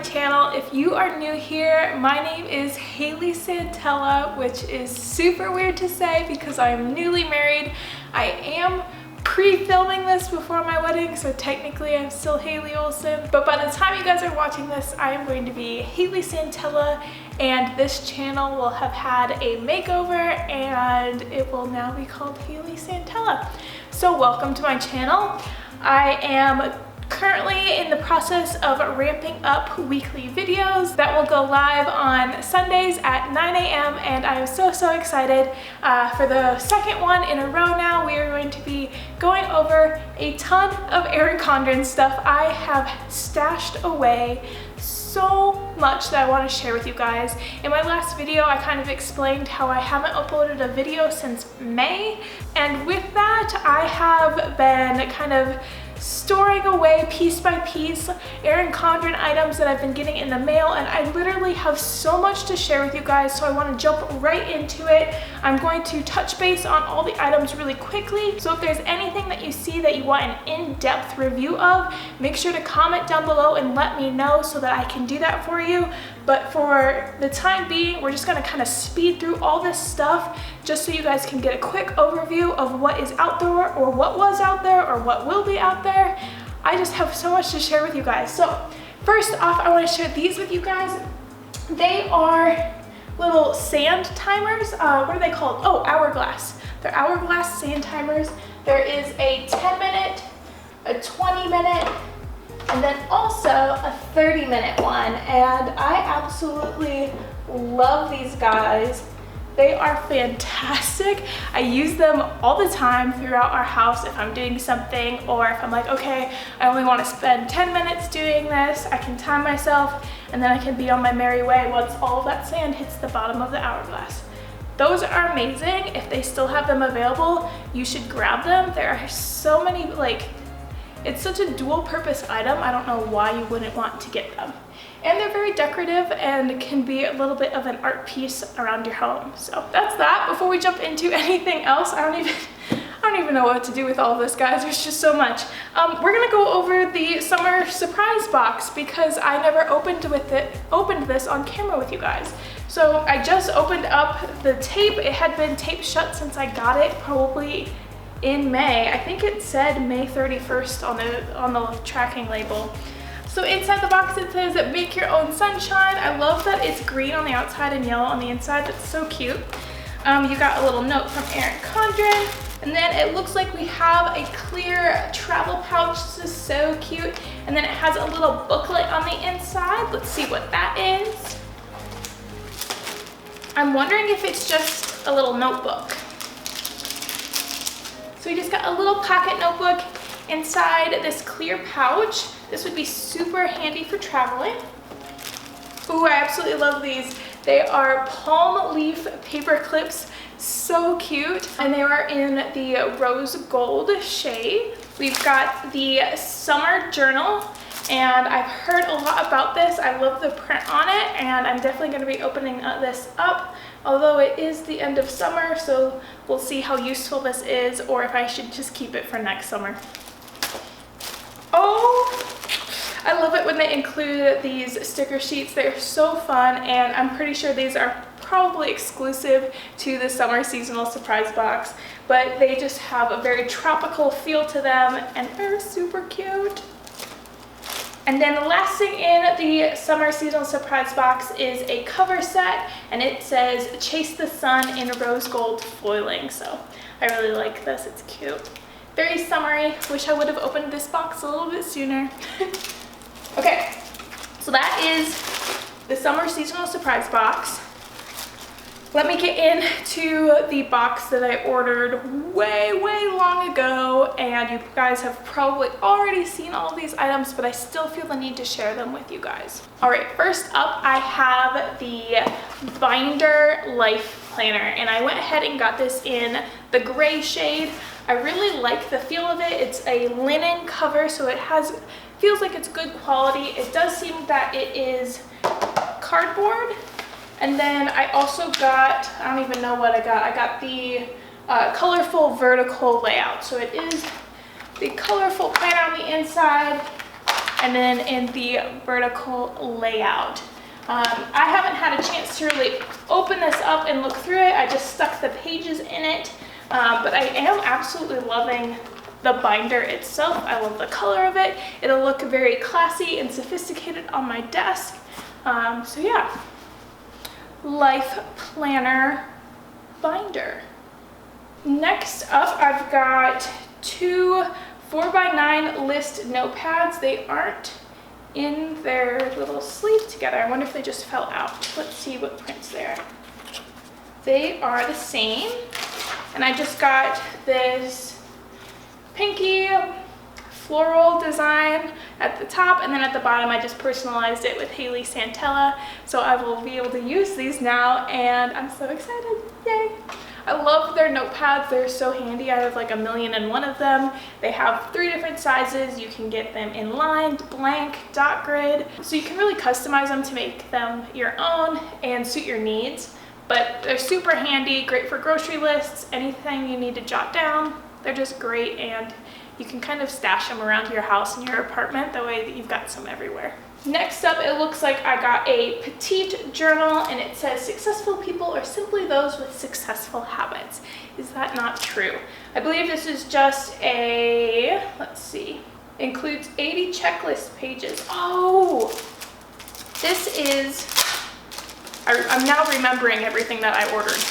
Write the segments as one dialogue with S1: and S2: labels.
S1: channel. If you are new here, my name is Hayle Santella, which is super weird to say because I'm newly married. I am pre-filming this before my wedding, so technically I'm still Hayle Olsen, but by the time you guys are watching this, I am going to be Hayle Santella, and this channel will have had a makeover and it will now be called Hayle Santella. So welcome to my channel. I am currently in the process of ramping up weekly videos that will go live on Sundays at 9 a.m. and I am so excited. For the second one in a row now, we are going to be going over a ton of Erin Condren stuff. I have stashed away so much that I want to share with you guys. In my last video, I kind of explained how I haven't uploaded a video since May, and with that, I have been kind of storing away piece by piece Erin Condren items that I've been getting in the mail, and I literally have so much to share with you guys, so I want to jump right into it. I'm going to touch base on all the items really quickly, so if there's anything that you see that you want an in-depth review of, make sure to comment down below and let me know so that I can do that for you. But for the time being, we're just going to kind of speed through all this stuff just so you guys can get a quick overview of what is out there, or what was out there, or what will be out there. I just have so much to share with you guys. So first off, I want to share these with you guys. They are little sand timers. What are they called? Oh, hourglass. They're hourglass sand timers. There is a 10-minute, a 20-minute, and then also a 30-minute one, and I absolutely love these guys. They are fantastic. I use them all the time throughout our house if I'm doing something, or if I'm like, okay, I only want to spend 10 minutes doing this, I can time myself and then I can be on my merry way once all of that sand hits the bottom of the hourglass. Those are amazing. If they still have them available, you should grab them. There are so many, like, it's such a dual purpose item. I don't know why you wouldn't want to get them. And they're very decorative and can be a little bit of an art piece around your home. So that's that. Before we jump into anything else, I don't even know what to do with all of this, guys. There's just so much. We're gonna go over the summer surprise box because I never opened this on camera with you guys. So I just opened up the tape. It had been taped shut since I got it, probably in May. I think it said May 31st on the tracking label. So inside the box it says make your own sunshine. I love that it's green on the outside and yellow on the inside. That's so cute. You got a little note from Erin Condren, and then it looks like we have a clear travel pouch. This is so cute. And then it has a little booklet on the inside. Let's see what that is. I'm wondering if it's just a little notebook. So we just got a little pocket notebook inside this clear pouch. This would be super handy for traveling. Ooh, I absolutely love these. They are palm leaf paper clips, so cute. And they are in the rose gold shade. We've got the summer journal, and I've heard a lot about this. I love the print on it, and I'm definitely going to be opening this up, although it is the end of summer, so we'll see how useful this is, or if I should just keep it for next summer. Oh, I love it when they include these sticker sheets. They're so fun, and I'm pretty sure these are probably exclusive to the summer seasonal surprise box, but they just have a very tropical feel to them, and they're super cute. And then the last thing in the summer seasonal surprise box is a cover set, and it says Chase the Sun in rose gold foiling. So I really like this. It's cute. Very summery. Wish I would have opened this box a little bit sooner. Okay, so that is the summer seasonal surprise box. Let me get into the box that I ordered way long ago, and you guys have probably already seen all of these items, but I still feel the need to share them with you guys. All right, first up I have the binder life planner, and I went ahead and got this in the gray shade. I really like the feel of it. It's a linen cover, so it feels like it's good quality. It does seem that it is cardboard. And then I also got, I don't even know what I got the colorful vertical layout. So it is the colorful planner on the inside. and then in the vertical layout. I haven't had a chance to really open this up and look through it. I just stuck the pages in it, but I am absolutely loving the binder itself. I love the color of it. It'll look very classy and sophisticated on my desk. So yeah, life planner binder. Next up, I've got two 4x9 list notepads. They aren't in their little sleeve together. I wonder if they just fell out. Let's see what prints they are. They are the same, and I just got this pinky floral design at the top, and then at the bottom I just personalized it with Hayle Santella, so I will be able to use these now, and I'm so excited. Yay! I love their notepads. They're so handy. I have like 1,000,001 of them. They have 3 different sizes. You can get them in lined, blank, dot grid, so you can really customize them to make them your own and suit your needs. But they're super handy, great for grocery lists, anything you need to jot down. They're just great, and you can kind of stash them around your house and your apartment, that way that you've got some everywhere. Next up, it looks like I got a petite journal, and it says successful people are simply those with successful habits. Is that not true? I believe this is just a, let's see, includes 80 checklist pages. Oh, this is, I'm now remembering everything that I ordered.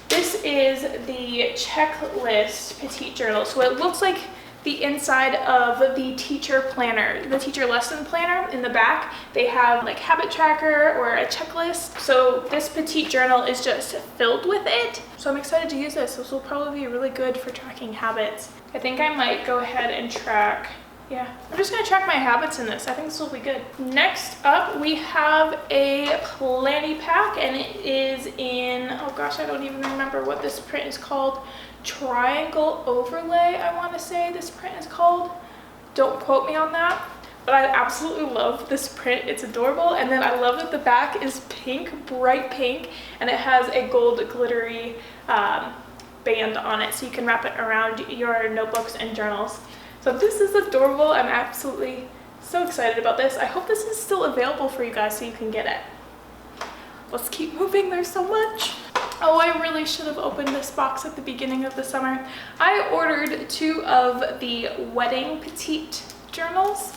S1: This is the checklist petite journal. So it looks like the inside of the teacher planner, the teacher lesson planner. In the back, they have like habit tracker or a checklist. So this petite journal is just filled with it. So I'm excited to use this. This will probably be really good for tracking habits. I think I might go ahead and track, yeah, I'm just gonna track my habits in this. I think this will be good. Next up, we have a planning pack, and it is in, oh gosh, I don't even remember what this print is called. Triangle overlay, I want to say this print is called. Don't quote me on that, but I absolutely love this print. It's adorable, and then I love that the back is pink, bright pink, and it has a gold glittery band on it, so you can wrap it around your notebooks and journals. So this is adorable. I'm absolutely so excited about this. I hope this is still available for you guys so you can get it. Let's keep moving, there's so much. Oh, I really should have opened this box at the beginning of the summer. I ordered 2 of the wedding petite journals.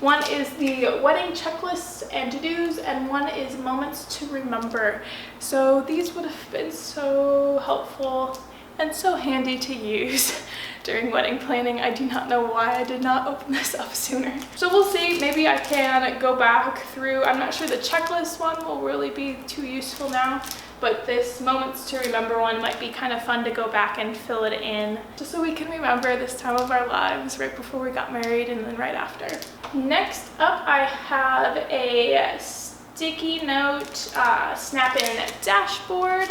S1: One is the wedding checklists and to-dos, and one is moments to remember. So these would have been so helpful and so handy to use during wedding planning. I do not know why I did not open this up sooner. So we'll see, maybe I can go back through. I'm not sure the checklist one will really be too useful now, but this moments to remember one might be kind of fun to go back and fill it in, just so we can remember this time of our lives right before we got married and then right after. Next up, I have a sticky note snap-in dashboard,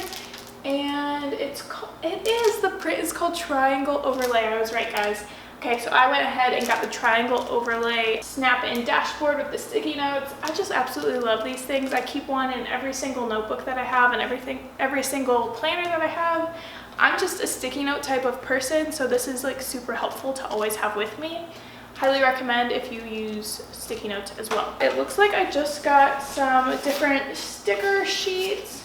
S1: and the print is called Triangle Overlay. I was right, guys. Okay, so I went ahead and got the Triangle Overlay snap-in dashboard with the sticky notes. I just absolutely love these things. I keep one in every single notebook that I have and every single planner that I have. I'm just a sticky note type of person, so this is like super helpful to always have with me. Highly recommend if you use sticky notes as well. It looks like I just got some different sticker sheets.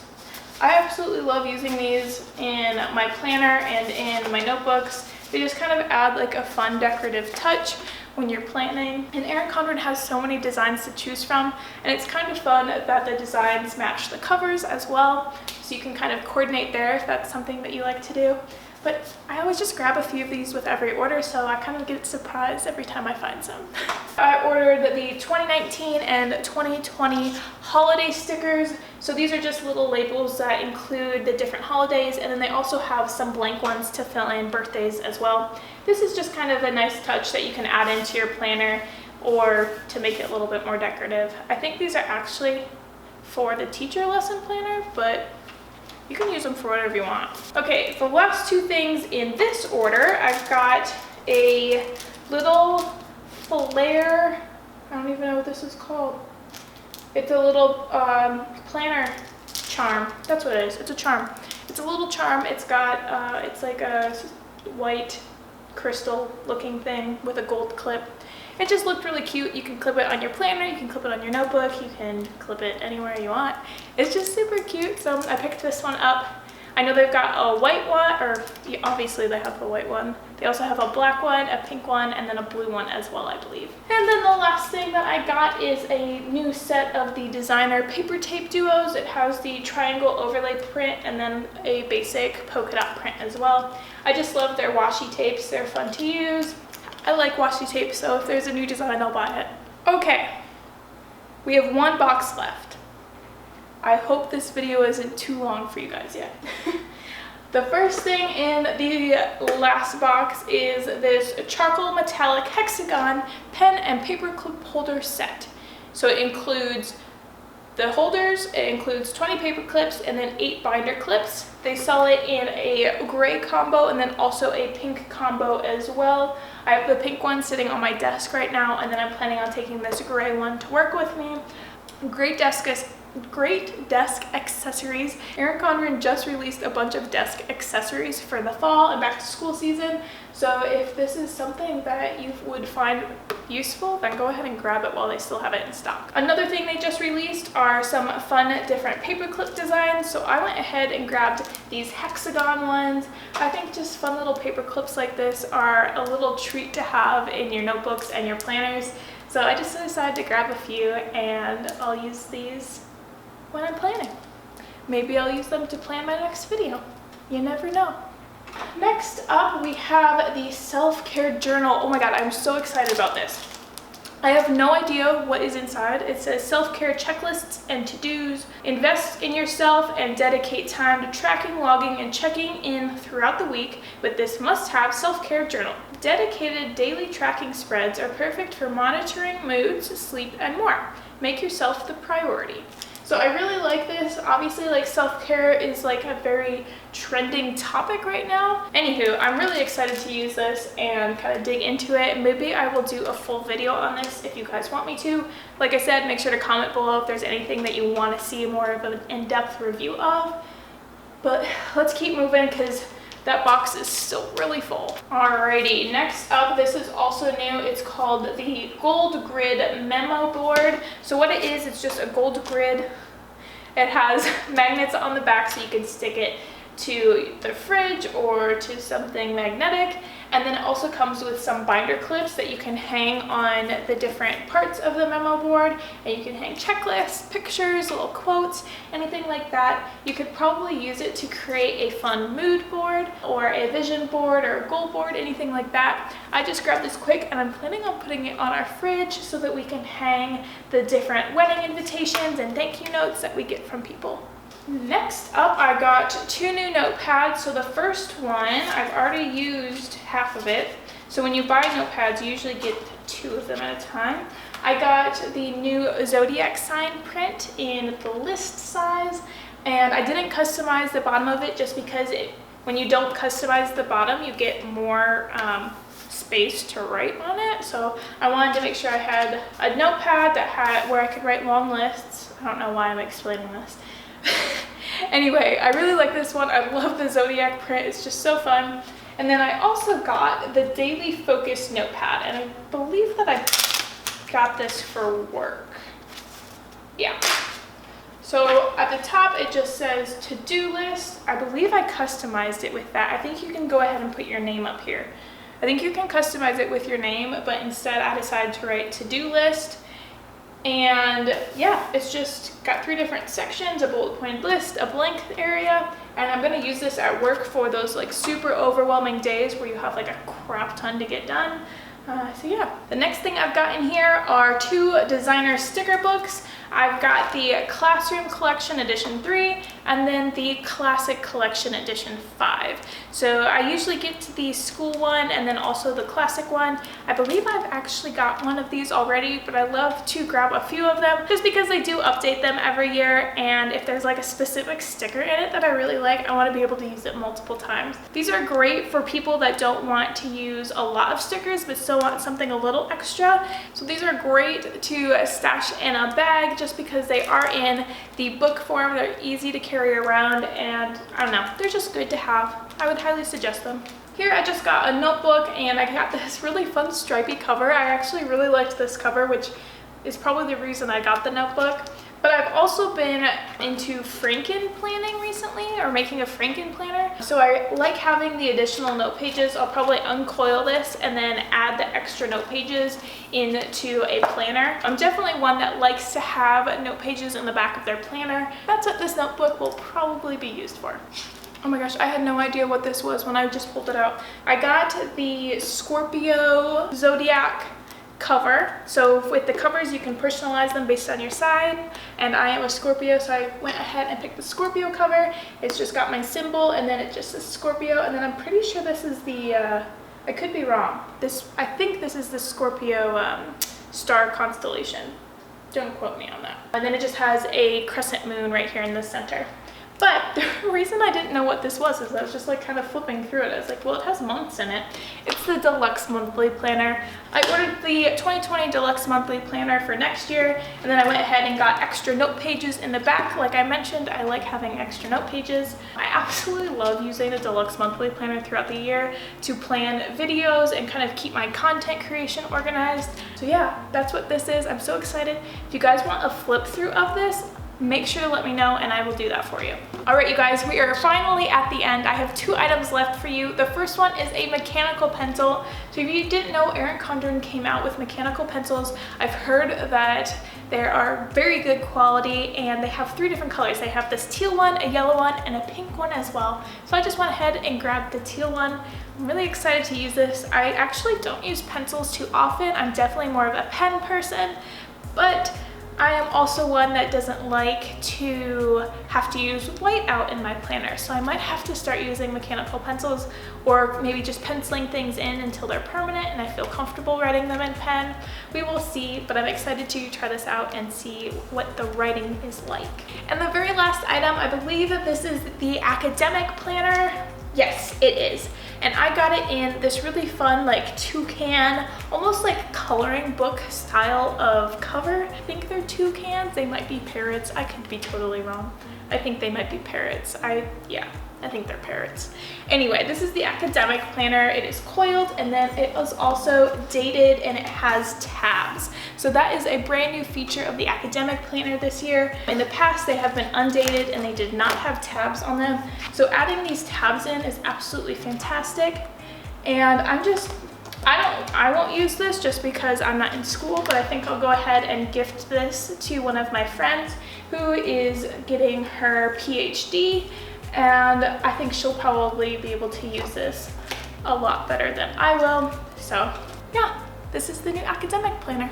S1: I absolutely love using these in my planner and in my notebooks. They just kind of add like a fun decorative touch when you're planning. And Erin Condren has so many designs to choose from, and it's kind of fun that the designs match the covers as well, so you can kind of coordinate there if that's something that you like to do. But I always just grab a few of these with every order, so I kind of get surprised every time I find some. I ordered the 2019 and 2020 holiday stickers. So these are just little labels that include the different holidays, and then they also have some blank ones to fill in birthdays as well. This is just kind of a nice touch that you can add into your planner or to make it a little bit more decorative. I think these are actually for the teacher lesson planner, but you can use them for whatever you want. Okay, the last 2 things in this order, I've got a little flare, I don't even know what this is called. It's a little planner charm. That's what it is. It's a charm. It's a little charm. It's got, it's like a white crystal looking thing with a gold clip. It just looked really cute. You can clip it on your planner, you can clip it on your notebook, you can clip it anywhere you want. It's just super cute, so I picked this one up. I know they've got a white one, or obviously they have a white one. They also have a black one, a pink one, and then a blue one as well, I believe. And then the last thing that I got is a new set of the designer paper tape duos. It has the triangle overlay print and then a basic polka dot print as well. I just love their washi tapes. They're fun to use. I like washi tape, so if there's a new design, I'll buy it. Okay, we have one box left. I hope this video isn't too long for you guys yet. The first thing in the last box is this charcoal metallic hexagon pen and paper clip holder set. So it includes the holders, it includes 20 paper clips, and then 8 binder clips. They sell it in a gray combo and then also a pink combo as well. I have the pink one sitting on my desk right now, and then I'm planning on taking this gray one to work with me. Great desk accessories. Erin Condren just released a bunch of desk accessories for the fall and back to school season. So if this is something that you would find useful, then go ahead and grab it while they still have it in stock. Another thing they just released are some fun different paperclip designs. So I went ahead and grabbed these hexagon ones. I think just fun little paper clips like this are a little treat to have in your notebooks and your planners. So I just decided to grab a few, and I'll use these when I'm planning. Maybe I'll use them to plan my next video. You never know. Next up, we have the self-care journal. Oh my god, I'm so excited about this. I have no idea what is inside. It says self-care checklists and to-dos. Invest in yourself and dedicate time to tracking, logging, and checking in throughout the week with this must-have self-care journal. Dedicated daily tracking spreads are perfect for monitoring moods, sleep, and more. Make yourself the priority. So I really like this. Obviously, like, self-care is like a very trending topic right now. Anywho, I'm really excited to use this and kind of dig into it. Maybe I will do a full video on this if you guys want me to. Like I said, make sure to comment below if there's anything that you want to see more of an in-depth review of. But let's keep moving because that box is still really full. Alrighty, next up, this is also new. It's called the Gold Grid Memo Board. So what it is, it's just a gold grid. It has magnets on the back so you can stick it to the fridge or to something magnetic. And then it also comes with some binder clips that you can hang on the different parts of the memo board, and you can hang checklists, pictures, little quotes, anything like that. You could probably use it to create a fun mood board or a vision board or a goal board, anything like that. I just grabbed this quick, and I'm planning on putting it on our fridge so that we can hang the different wedding invitations and thank you notes that we get from people. Next up, I got 2 new notepads. So the first one, I've already used half of it. So when you buy notepads, you usually get 2 of them at a time. I got the new Zodiac sign print in the list size, and I didn't customize the bottom of it just because when you don't customize the bottom, you get more space to write on it. So I wanted to make sure I had a notepad that had where I could write long lists. I don't know why I'm explaining this. Anyway, I really like this one. I love the Zodiac print. It's just so fun. And then I also got the Daily Focus Notepad, and I believe that I got this for work. Yeah. So at the top, it just says to-do list. I believe I customized it with that. I think you can go ahead and put your name up here. I think you can customize it with your name, but instead I decided to write to-do list. And yeah, it's just got 3 different sections, a bullet point list, a blank area, and I'm gonna use this at work for those like super overwhelming days where you have like a crap ton to get done. So yeah, the next thing I've got in here are 2 designer sticker books. I've got the Classroom Collection Edition 3 and then the Classic Collection Edition 5. So I usually get to the school one and then also the classic one. I believe I've actually got one of these already, but I love to grab a few of them just because they do update them every year, and if there's like a specific sticker in it that I really like, I want to be able to use it multiple times. These are great for people that don't want to use a lot of stickers but still want something a little extra. So these are great to stash in a bag just because they are in the book form. They're easy to carry around, and I don't know, they're just good to have. I would highly suggest them. Here I just got a notebook and I got this really fun stripy cover. I actually really liked this cover, which is probably the reason I got the notebook. But I've also been into Franken planning recently, or making a Franken planner. So I like having the additional note pages. I'll probably uncoil this and then add the extra note pages into a planner. I'm definitely one that likes to have note pages in the back of their planner. That's what this notebook will probably be used for. Oh my gosh, I had no idea what this was when I just pulled it out. I got the Scorpio Zodiac cover. So with the covers you can personalize them based on your sign, and I am a Scorpio, so I went ahead and picked the Scorpio cover. It's just got my symbol and then it just says Scorpio, and then I'm pretty sure this is the I could be wrong, I think this is the Scorpio star constellation. Don't quote me on that. And then it just has a crescent moon right here in the center. But the reason I didn't know what this was is I was just like kind of flipping through it. I was like, well, it has months in it. It's the Deluxe Monthly Planner. I ordered the 2020 Deluxe Monthly Planner for next year, and then I went ahead and got extra note pages in the back. Like I mentioned, I like having extra note pages. I absolutely love using the Deluxe Monthly Planner throughout the year to plan videos and kind of keep my content creation organized. So yeah, that's what this is. I'm so excited. If you guys want a flip through of this, make sure to let me know and I will do that for you. All right, you guys, we are finally at the end. I have 2 items left for you. The first one is a mechanical pencil. So if you didn't know, Erin Condren came out with mechanical pencils. I've heard that they are very good quality and they have 3 different colors. They have this teal one, a yellow one, and a pink one as well. So I just went ahead and grabbed the teal one. I'm really excited to use this. I actually don't use pencils too often. I'm definitely more of a pen person, but I am also one that doesn't like to have to use whiteout in my planner, so I might have to start using mechanical pencils, or maybe just penciling things in until they're permanent and I feel comfortable writing them in pen. We will see, but I'm excited to try this out and see what the writing is like. And the very last item, I believe that this is the academic planner. Yes, it is. And I got it in this really fun, like toucan, almost like coloring book style of cover. I think they're toucans. They might be parrots. I could be totally wrong. I think they might be parrots. Yeah, I think they're parrots. Anyway, this is the academic planner. It is coiled, and then it is also dated and it has tabs. So that is a brand new feature of the academic planner this year. In the past, they have been undated and they did not have tabs on them. So adding these tabs in is absolutely fantastic. And I won't use this just because I'm not in school, but I think I'll go ahead and gift this to one of my friends who is getting her PhD, and I think she'll probably be able to use this a lot better than I will. So yeah, this is the new academic planner.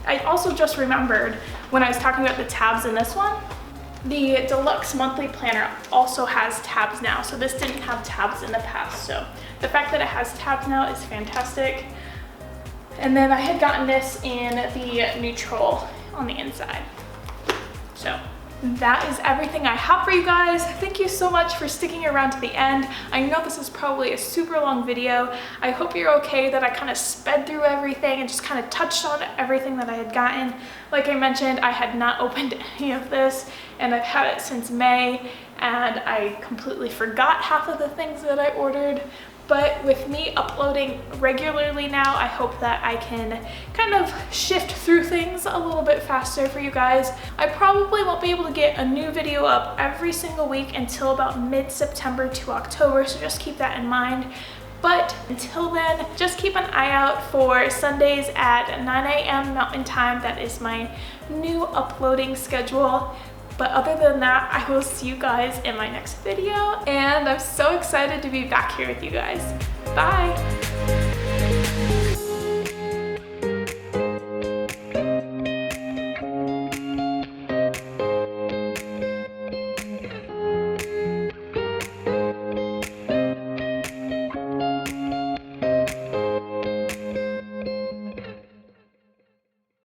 S1: I also just remembered when I was talking about the tabs in this one, the Deluxe Monthly Planner also has tabs now. So this didn't have tabs in the past. So the fact that it has tabs now is fantastic. And then I had gotten this in the neutral on the inside. So that is everything I have for you guys. Thank you so much for sticking around to the end. I know this is probably a super long video. I hope you're okay that I kind of sped through everything and just kind of touched on everything that I had gotten. Like I mentioned, I had not opened any of this and I've had it since May, and I completely forgot half of the things that I ordered. But with me uploading regularly now, I hope that I can kind of shift through things a little bit faster for you guys. I probably won't be able to get a new video up every single week until about mid-September to October, so just keep that in mind. But until then, just keep an eye out for Sundays at 9 a.m. Mountain Time. That is my new uploading schedule. But other than that, I will see you guys in my next video, and I'm so excited to be back here with you guys. Bye!